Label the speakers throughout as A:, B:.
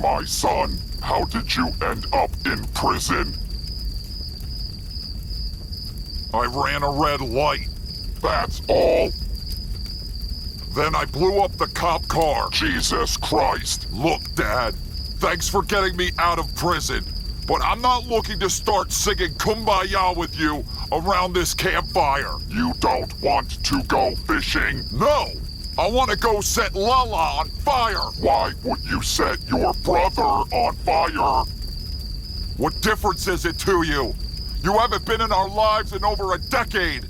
A: My son, how did you end up in prison?
B: I ran a red light.
A: That's all?
B: Then I blew up the cop car.
A: Jesus Christ.
B: Look, Dad, thanks for getting me out of prison, but I'm not looking to start singing Kumbaya with you around this campfire.
A: You don't want to go fishing?
B: No! I want to go set Lala on fire!
A: Why would you set your brother on fire?
B: What difference is it to you? You haven't been in our lives in over a decade.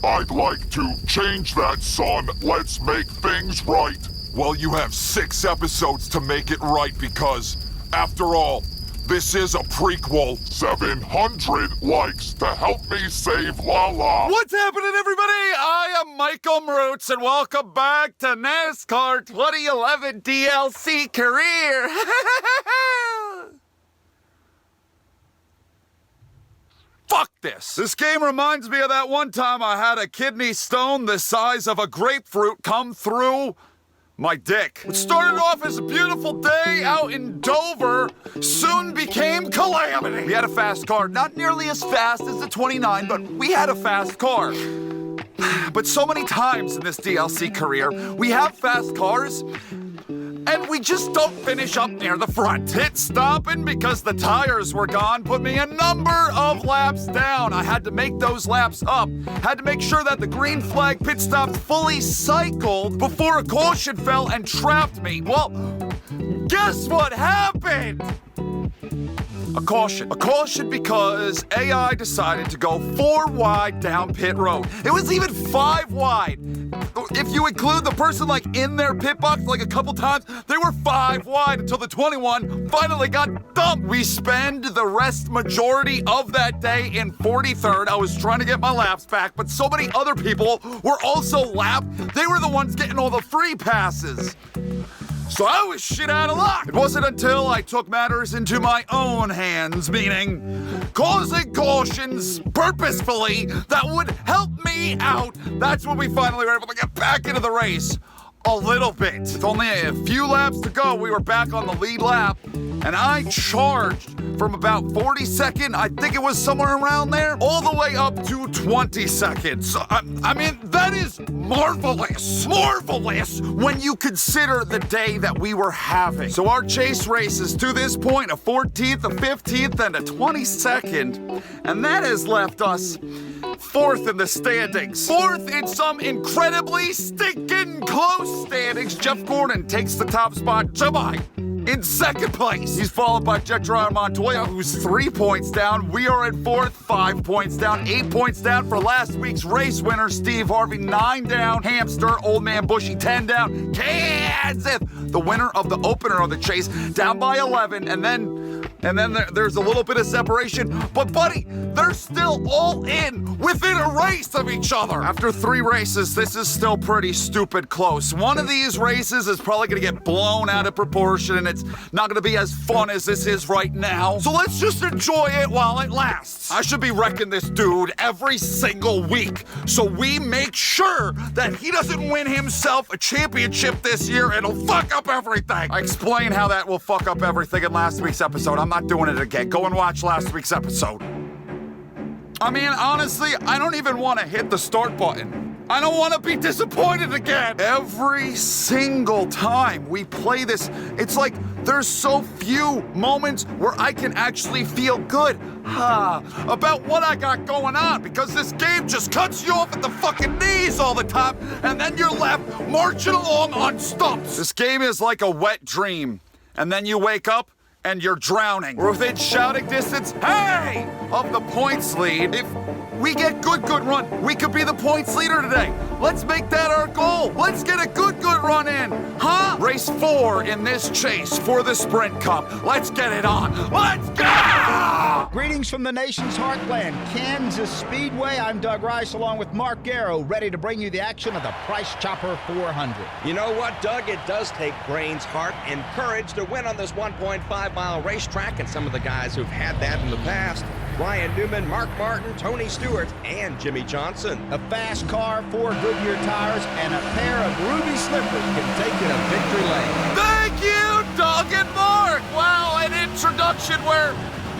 A: I'd like to change that, son. Let's make things right.
B: Well, you have 6 episodes to make it right because, after all, this is a prequel.
A: 700 likes to help me save Lala.
C: What's happening, everybody? I am Michael Mrucz, and welcome back to NASCAR 2011 DLC Career. Fuck this. This game reminds me of that one time I had a kidney stone the size of a grapefruit come through my dick. What started off as a beautiful day out in Dover soon became calamity. We had a fast car, not nearly as fast as the 29, but we had a fast car. But so many times in this DLC career, we have fast cars, and we just don't finish up near the front. Hit stopping because the tires were gone put me a number of laps down. I had to make those laps up. Had to make sure that the green flag pit stop fully cycled before a caution fell and trapped me. Well, guess what happened? A caution. A caution because AI decided to go 4 wide down pit road. It was even 5 wide. If you include the person like in their pit box like a couple times, they were 5 wide until the 21 finally got dumped. We spend the rest majority of that day in 43rd. I was trying to get my laps back, but so many other people were also lapped. They were the ones getting all the free passes. So I was shit out of luck. It wasn't until I took matters into my own hands, meaning causing cautions purposefully that would help me out. That's when we finally were able to get back into the race. A little bit. With only a few laps to go, we were back on the lead lap, and I charged from about 42nd, I think it was somewhere around there, all the way up to 22nd. So, I mean, that is marvelous. Marvelous when you consider the day that we were having. So our chase races to this point, a 14th, a 15th, and a 22nd, and that has left us 4th in the standings. 4th in some incredibly stinking close standings. Jeff Gordon takes the top spot. Jemai in 2nd place. He's followed by Jetron Montoya, who's 3 points down. We are in 4th, 5 points down. 8 points down for last week's race winner, Steve Harvey. 9 down. Hamster, Old Man Bushy, 10 down. Kanseth, the winner of the opener of the chase, down by 11. And then there's a little bit of separation. But, buddy, they're still all in within a race of each other. After 3 races, this is still pretty stupid close. One of these races is probably going to get blown out of proportion, and it's not going to be as fun as this is right now. So let's just enjoy it while it lasts. I should be wrecking this dude every single week, so we make sure that he doesn't win himself a championship this year. It'll fuck up everything. I explained how that will fuck up everything in last week's episode. I'm not doing it again. Go and watch last week's episode. I mean, honestly, I don't even want to hit the start button. I don't want to be disappointed again. Every single time we play this, it's like there's so few moments where I can actually feel good about what I got going on, because this game just cuts you off at the fucking knees all the time, and then you're left marching along on stumps. This game is like a wet dream, and then you wake up and you're drowning. We're within shouting distance, hey, of the points lead. If we get good run, we could be the points leader today. Let's make that our goal. Let's get a good run in, huh? Race 4 in this chase for the Sprint Cup. Let's get it on. Let's go!
D: Greetings from the nation's heartland, Kansas Speedway. I'm Doug Rice along with Mark Garrow, ready to bring you the action of the Price Chopper 400.
E: You know what, Doug? It does take brains, heart, and courage to win on this 1.5-mile racetrack, and some of the guys who've had that in the past. Ryan Newman, Mark Martin, Tony Stewart, and Jimmy Johnson.
D: A fast car, 4 Goodyear tires, and a pair of ruby slippers can take you to victory lane.
C: Thank you, Doug and Mark. junction where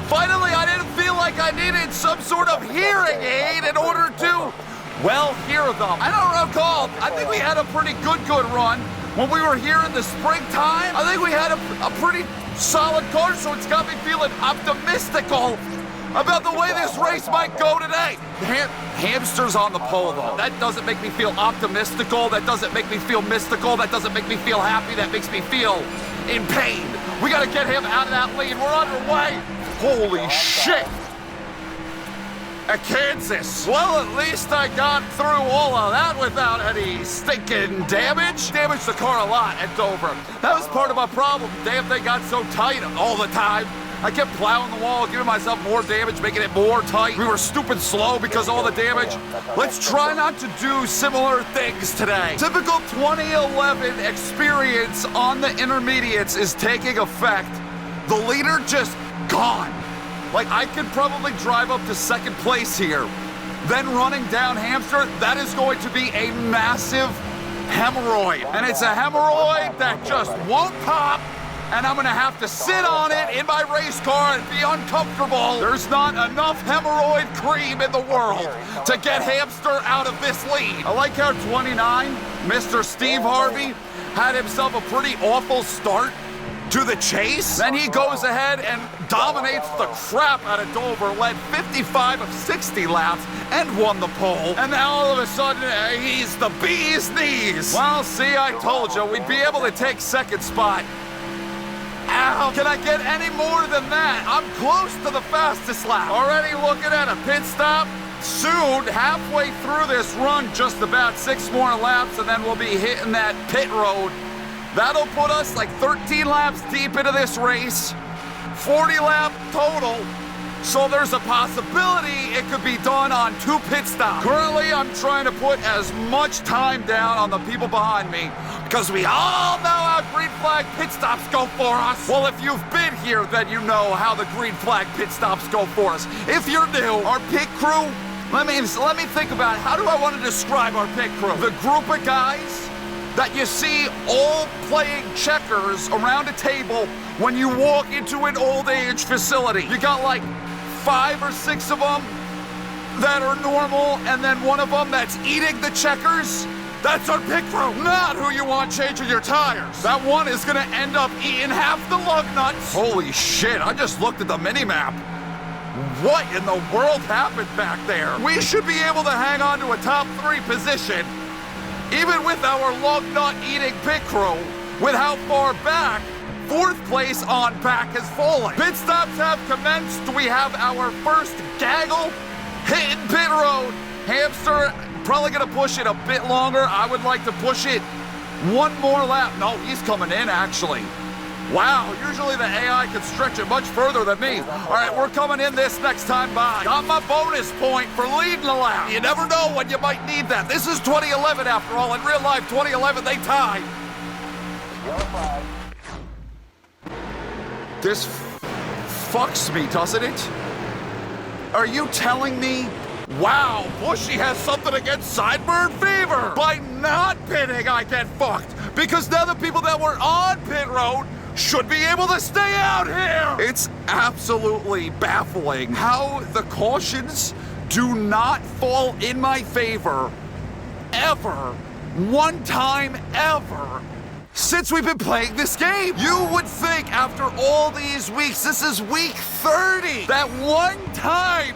C: finally I didn't feel like I needed some sort of hearing aid in order to, well, hear them. I don't recall. I think we had a pretty good run when we were here in the springtime. I think we had a pretty solid car, so it's got me feeling optimistical about the way this race might go today. Hamsters on the pole, though. That doesn't make me feel optimistical. That doesn't make me feel mystical. That doesn't make me feel happy. That makes me feel in pain. We gotta get him out of that lead. We're underway. Holy shit. At Kansas. Well, at least I got through all of that without any stinking damage. Damaged the car a lot at Dover. That was part of my problem. Damn thing got so tight all the time. I kept plowing the wall, giving myself more damage, making it more tight. We were stupid slow because of all the damage. Let's try not to do similar things today. Typical 2011 experience on the intermediates is taking effect. The leader just gone. Like, I could probably drive up to second place here. Then running down Hamster, that is going to be a massive hemorrhoid. And it's a hemorrhoid that just won't pop. And I'm gonna have to sit on it in my race car and be uncomfortable. There's not enough hemorrhoid cream in the world to get Hamster out of this lead. I like how 29, Mr. Steve Harvey, had himself a pretty awful start to the chase. Then he goes ahead and dominates the crap out of Dover, led 55 of 60 laps, and won the pole. And now all of a sudden, he's the bee's knees. Well, see, I told you, we'd be able to take second spot. Ow, can I get any more than that? I'm close to the fastest lap. Already looking at a pit stop. Soon, halfway through this run, just about 6 more laps, and then we'll be hitting that pit road. That'll put us like 13 laps deep into this race. 40 lap total. So there's a possibility it could be done on 2 pit stops. Currently, I'm trying to put as much time down on the people behind me because we all know how green flag pit stops go for us. Well, if you've been here, then you know how the green flag pit stops go for us. If you're new, our pit crew, let me think about it. How do I want to describe our pit crew? The group of guys that you see all playing checkers around a table when you walk into an old age facility. You got like 5 or 6 of them that are normal, and then one of them that's eating the checkers. That's our pit crew, not who you want changing your tires. That one is gonna end up eating half the lug nuts. Holy shit, I just looked at the mini-map. What in the world happened back there? We should be able to hang on to a top 3 position, even with our lug nut eating pit crew, with how far back 4th place on back has fallen. Pit stops have commenced. We have our first gaggle hitting pit road. Hamster probably gonna push it a bit longer. I would like to push it 1 more lap. No, he's coming in actually. Wow, usually the AI can stretch it much further than me. All right, we're coming in this next time by. Got my bonus point for leading a lap. You never know when you might need that. This is 2011 after all. In real life, 2011, they tied. This fucks me, doesn't it? Are you telling me, wow, Bushy has something against sideburn fever? By not pitting, I get fucked. Because now the people that were on pit road should be able to stay out here. It's absolutely baffling how the cautions do not fall in my favor ever. One time ever. Since we've been playing this game. You would think after all these weeks, this is week 30, that one time,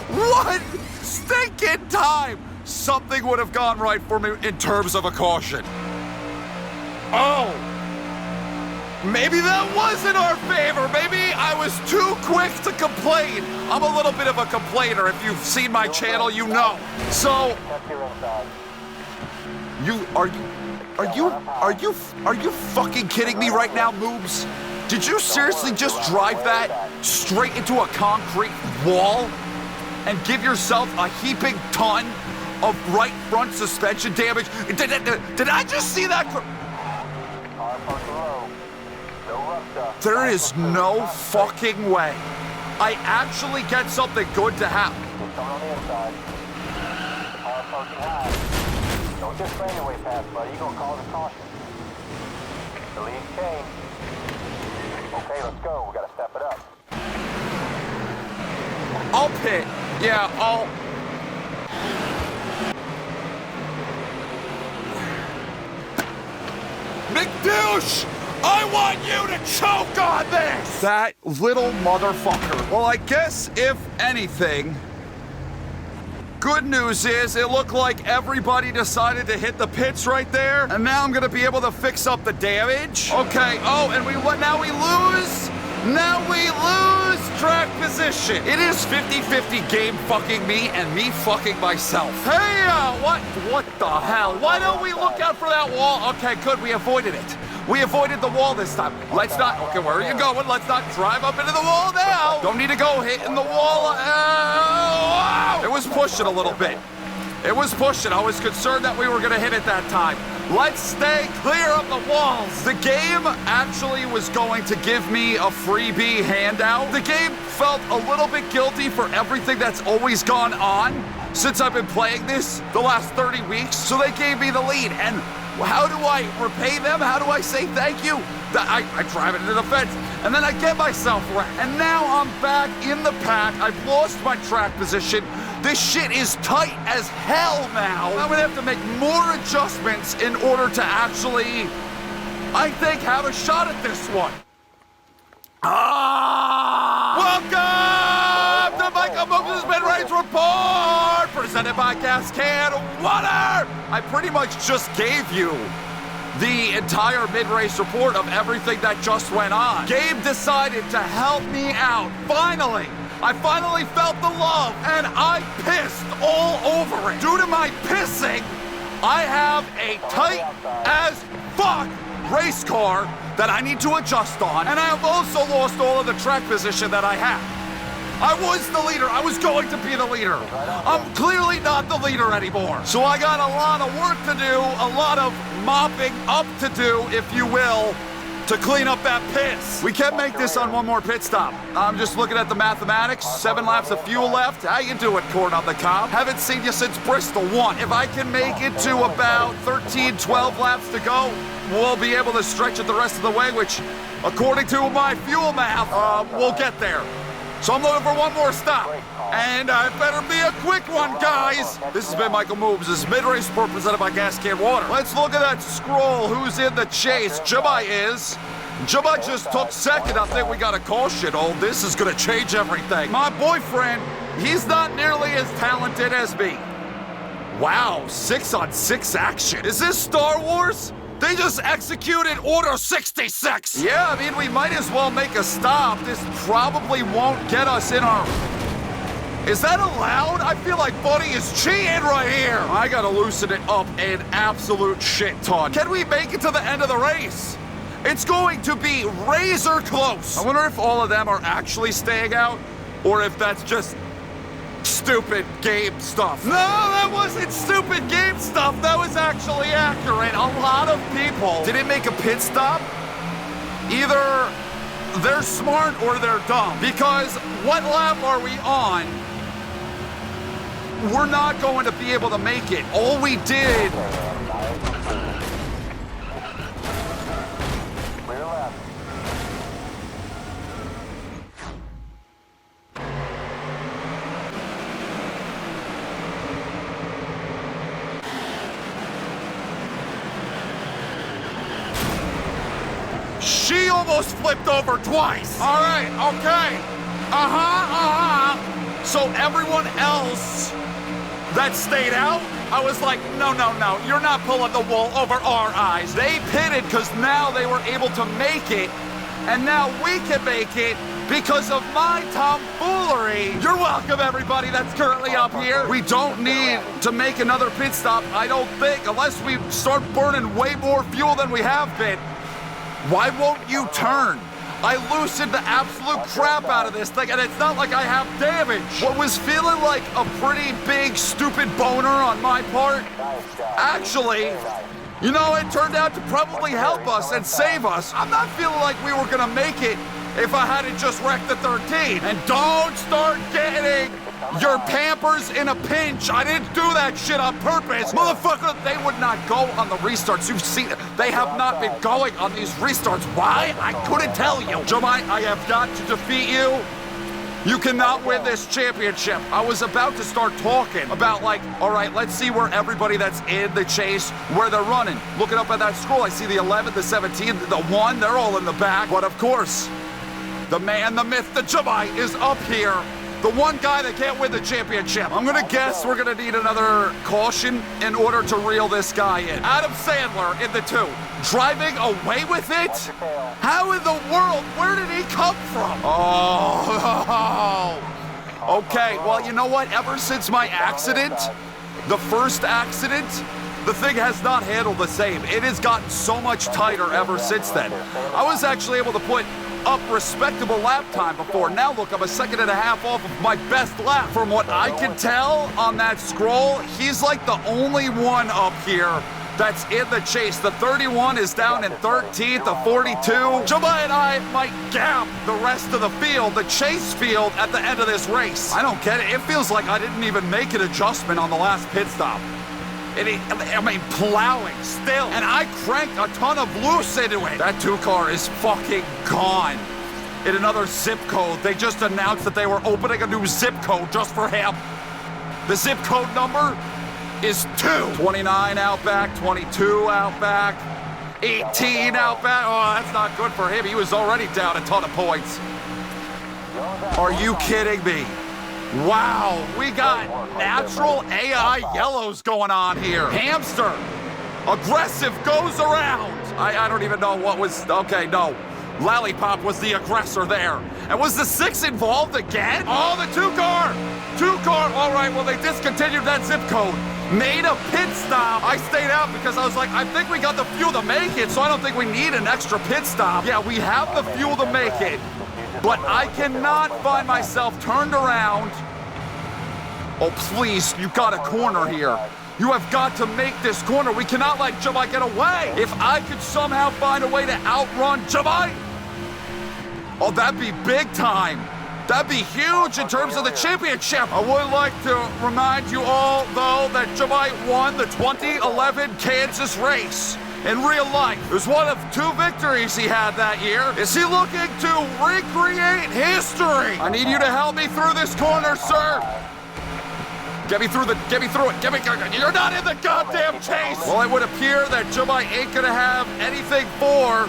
C: one stinking time, something would have gone right for me in terms of a caution. Oh, maybe that was in our favor. Maybe I was too quick to complain. I'm a little bit of a complainer. If you've seen my channel, you know. So, Are you fucking kidding me right now, Mrucz? Did you seriously just drive that straight into a concrete wall and give yourself a heaping ton of right front suspension damage? Did I just see that? There is no fucking way I actually get something good to happen.
F: Don't just strain your way past, buddy. You're gonna cause a caution. The lead change. Okay, Okay, let's go. We gotta step it up.
C: I'll pit. Yeah, I'll... McDouche! I want you to choke on this! That little motherfucker. Well, I guess, if anything, good news is it looked like everybody decided to hit the pits right there, and now I'm gonna be able to fix up the damage. Okay, oh, and now we lose? Now we lose track position. It is 50-50 game fucking me and me fucking myself. Hey, what the hell? Why don't we look out for that wall? Okay, good, we avoided it. We avoided the wall this time. Let's not, okay, where are you going? Let's not drive up into the wall now. Don't need to go hitting the wall. It was pushing a little bit. It was pushing. I was concerned that we were gonna hit it that time. Let's stay clear of the walls. The game actually was going to give me a freebie handout. The game felt a little bit guilty for everything that's always gone on since I've been playing this the last 30 weeks. So they gave me the lead. And how do I repay them? How do I say thank you? I drive it into the fence, and then I get myself wrecked. And now I'm back in the pack. I've lost my track position. This shit is tight as hell now. I'm gonna have to make more adjustments in order to actually, I think, have a shot at this one. Welcome to Michael Mrucz's Mid-Race Report, presented by Cascade Water. I pretty much just gave you the entire mid-race report of everything that just went on. Gabe decided to help me out. Finally, I finally felt the love, and I pissed all over it. Due to my pissing, I have a tight as fuck race car that I need to adjust on, and I have also lost all of the track position that I had. I was the leader. I was going to be the leader. I'm clearly not the leader anymore. So I got a lot of work to do, a lot of mopping up to do, if you will, to clean up that piss. We can make this on one more pit stop. I'm just looking at the mathematics. 7 laps of fuel left. How you doing, corn on the cob? Haven't seen you since Bristol 1. If I can make it to about 13, 12 laps to go, we'll be able to stretch it the rest of the way, which, according to my fuel math, we'll get there. So I'm looking for one more stop. And I better be a quick one, guys. This has been Michael Mrucz's Mid-Race Report presented by Cascade Water. Let's look at that scroll. Who's in the chase? Jabba is. Jabba just took second. I think we got a caution. Oh, this is gonna change everything. My boyfriend, he's not nearly as talented as me. Wow, 6-on-6 action. Is this Star Wars? They just executed Order 66! Yeah, I mean, we might as well make a stop. This probably won't get us in our... Is that allowed? I feel like Buddy is cheating right here. I gotta loosen it up an absolute shit ton. Can we make it to the end of the race? It's going to be razor close. I wonder if all of them are actually staying out, or if that's just stupid game stuff. No, that wasn't stupid game stuff. That was actually accurate. A lot of people didn't make a pit stop. Either they're smart or they're dumb. Because what lap are we on? We're not going to be able to make it. All we did... She almost flipped over twice. All right, okay. So everyone else that stayed out, I was like, no, you're not pulling the wool over our eyes. They pitted because now they were able to make it, and now we can make it because of my tomfoolery. You're welcome, everybody that's currently up here. We don't need to make another pit stop, I don't think, unless we start burning way more fuel than we have been. Why won't you turn? I loosened the absolute crap out of this thing, and it's not like I have damage. What was feeling like a pretty big, stupid boner on my part, actually, you know, it turned out to probably help us and save us. I'm not feeling like we were gonna make it if I hadn't just wrecked the 13. And don't start getting Your Pampers in a pinch. I didn't do that shit on purpose. Motherfucker, they would not go on the restarts. You've seen it. They have not been going on these restarts. Why? I couldn't tell you. Jemai, I have got to defeat you. You cannot win this championship. I was about to start talking about like, all right, let's see where everybody that's in the chase, where they're running. Looking up at that scroll, I see the 11, the 17, the 1, they're all in the back. But of course, the man, the myth, the Jemai is up here. The one guy that can't win the championship. I'm gonna guess we're gonna need another caution in order to reel this guy in. Adam Sandler in the 2. Driving away with it? How in the world? Where did he come from? Oh. Okay, well, you know what? Ever since my accident, the first accident, the thing has not handled the same. It has gotten so much tighter ever since then. I was actually able to put up respectable lap time before. Now look, I'm a second and a half off of my best lap. From what I can tell on that scroll, he's like the only one up here that's in the chase. The 31 is down in 13th, the 42. Jemai and I might gap the rest of the field, the chase field, at the end of this race. I don't get it. It feels like I didn't even make an adjustment on the last pit stop. I mean, plowing still. And I cranked a ton of loose into it. That 2 car is fucking gone. In another zip code. They just announced that they were opening a new zip code just for him. The zip code number is 2. 29 out back, 22 out back, 18 out back. Oh, that's not good for him. He was already down a ton of points. Are you kidding me? Wow, we got natural AI yellows going on here. Hamster, aggressive, goes around. I don't even know what was, okay, no. Lollipop was the aggressor there. And was the 6 involved again? Oh, the 2 car, all right, well, they discontinued that zip code. Made a pit stop. I stayed out because I was like, I think we got the fuel to make it, so I don't think we need an extra pit stop. Yeah, we have the fuel to make it. But I cannot find myself turned around. Oh, please, you got a corner here. You have got to make this corner. We cannot let Jemai get away. If I could somehow find a way to outrun Jemai, oh, that'd be big time. That'd be huge in terms of the championship. I would like to remind you all, though, that Jemai won the 2011 Kansas race. In real life, it was one of 2 victories he had that year. Is he looking to recreate history? I need you to help me through this corner, sir. Get me through it. You're not in the goddamn chase. Well, it would appear that Jemai ain't gonna have anything for,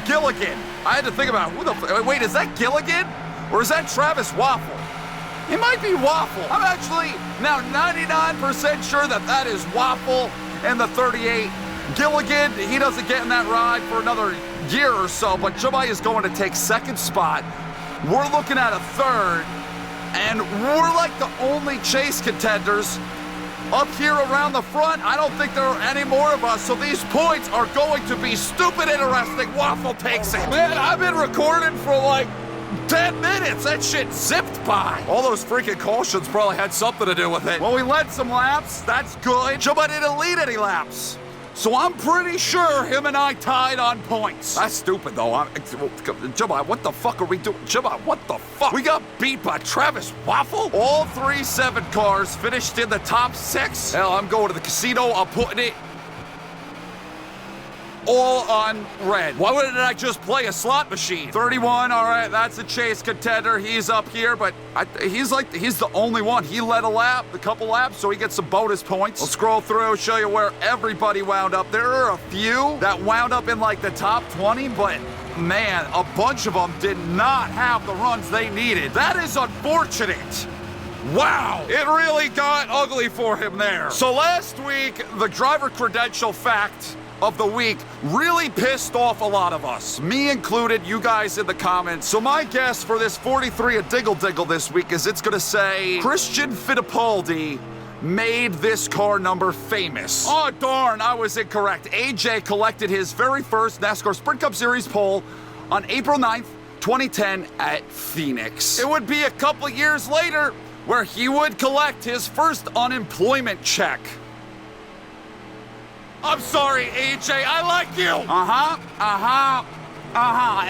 C: Gilligan. I had to think about wait, is that Gilligan? Or is that Travis Waffle? It might be Waffle. I'm actually now 99% sure that is Waffle. And the 38, Gilligan, he doesn't get in that ride for another year or so, but Jemai is going to take 2nd spot. We're looking at a 3rd, and we're like the only chase contenders up here around the front. I don't think there are any more of us, so these points are going to be stupid interesting. Waffle takes it. Man, I've been recording for like 10 minutes. That shit zipped by. All those freaking cautions probably had something to do with it. Well, we led some laps. That's good. Jemai didn't lead any laps. So I'm pretty sure him and I tied on points. That's stupid, though. Jemai, what the fuck are we doing? Jemai, what the fuck? We got beat by Travis Waffle? All 3 7 cars finished in the top 6. Hell, I'm going to the casino. I'm putting it all on red. Why wouldn't I just play a slot machine? 31, all right, that's a chase contender. He's up here, but he's the only one. He led a couple laps, so he gets some bonus points. I'll scroll through, show you where everybody wound up. There are a few that wound up in like the top 20, but man, a bunch of them did not have the runs they needed. That is unfortunate. Wow, it really got ugly for him there. So last week, the driver credential fact of the week really pissed off a lot of us, me included, you guys in the comments. So my guess for this 43 a diggle this week is it's gonna say Christian Fittipaldi made this car number famous. Oh darn, I was incorrect. AJ collected his very first NASCAR Sprint Cup Series pole on April 9th, 2010 at Phoenix. It would be a couple years later where he would collect his first unemployment check. I'm sorry, AJ, I like you.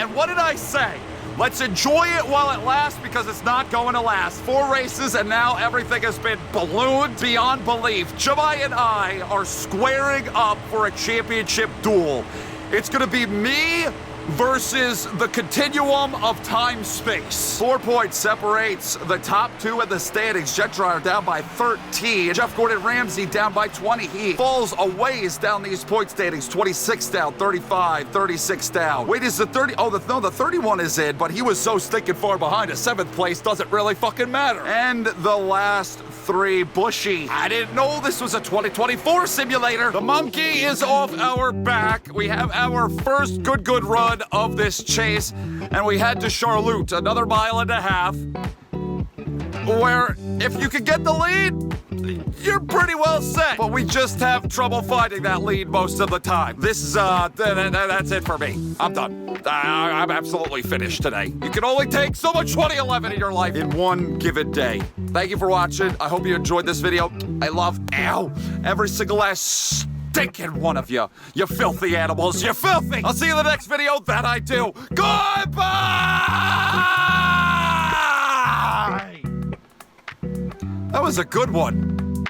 C: And what did I say? Let's enjoy it while it lasts because it's not going to last. 4 races and now everything has been ballooned beyond belief. Jemai and I are squaring up for a championship duel. It's going to be me versus the continuum of time-space. 4 points separates the top 2 in the standings. Jet Dryer down by 13. Jeff Gordon Ramsay down by 20. He falls a ways down these point standings. 26 down, 35, 36 down. Wait, is the 30? Oh, the 31 is in, but he was so stinking far behind. A 7th place doesn't really fucking matter. And the last 3, Bushy. I didn't know this was a 2024 simulator. The monkey is off our back. We have our first good run of this chase, and we head to Charlotte, another 1.5 miles, where if you can get the lead, you're pretty well set. But we just have trouble finding that lead most of the time. This is, that's it for me. I'm done. I'm absolutely finished today. You can only take so much 2011 in your life in one given day. Thank you for watching. I hope you enjoyed this video. I love, every single last stinking one of you. You filthy animals. You're filthy. I'll see you in the next video. That I do. Goodbye! That was a good one.